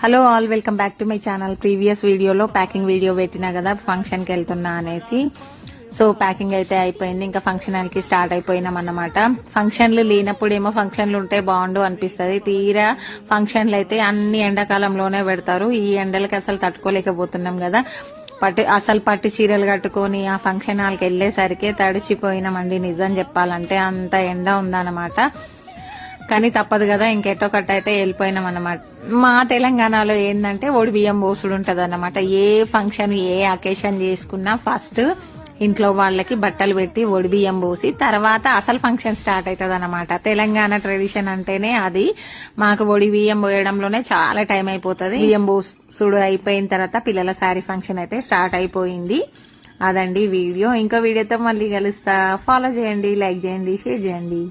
Hello all, welcome back to my channel. Previous వీడియోలో packing video పెట్టినా కదా function కి వెళ్తున్నా అనేసి. సో ప్యాకింగ్ అయితే అయిపోయింది, ఇంకా ఫంక్షన్ కి స్టార్ట్ అయిపోయినాం అన్నమాట. ఫంక్షన్లు లేనప్పుడేమో ఫంక్షన్లు ఉంటే బాగుండు అనిపిస్తుంది. తీరా ఫంక్షన్లు అయితే అన్ని ఎండాకాలంలోనే పెడతారు. ఈ ఎండలకి అసలు తట్టుకోలేకపోతున్నాం కదా. పట్టు చీరలు కట్టుకొని ఆ ఫంక్షన్ హాల్కి వెళ్లేసరికి తడిచిపోయినామండి. నిజం చెప్పాలంటే అంత ఎండ ఉందన్నమాట. కానీ తప్పదు కదా, ఇంకెటో కట్ట అయితే వెళ్ళిపోయినాం అన్నమాట. మా తెలంగాణలో ఏంటంటే ఒడి బియ్యం పోసుడు ఉంటది అన్నమాట. ఏ ఫంక్షన్ ఏ అకేషన్ చేసుకున్నా ఫస్ట్ ఇంట్లో వాళ్ళకి బట్టలు పెట్టి ఒడి బియ్యం పోసి తర్వాత అసలు ఫంక్షన్ స్టార్ట్ అవుతుంది అన్నమాట. తెలంగాణ ట్రెడిషన్ అంటేనే అది. మాకు ఒడి బియ్యం పోయడంలోనే చాలా టైం అయిపోతుంది. బియ్యం పోసుడు అయిపోయిన తర్వాత పిల్లల శారీ ఫంక్షన్ అయితే స్టార్ట్ అయిపోయింది. అదండి వీడియో. ఇంకో వీడియోతో మళ్ళీ కలుస్తా. ఫాలో చేయండి, లైక్ చేయండి, షేర్ చేయండి.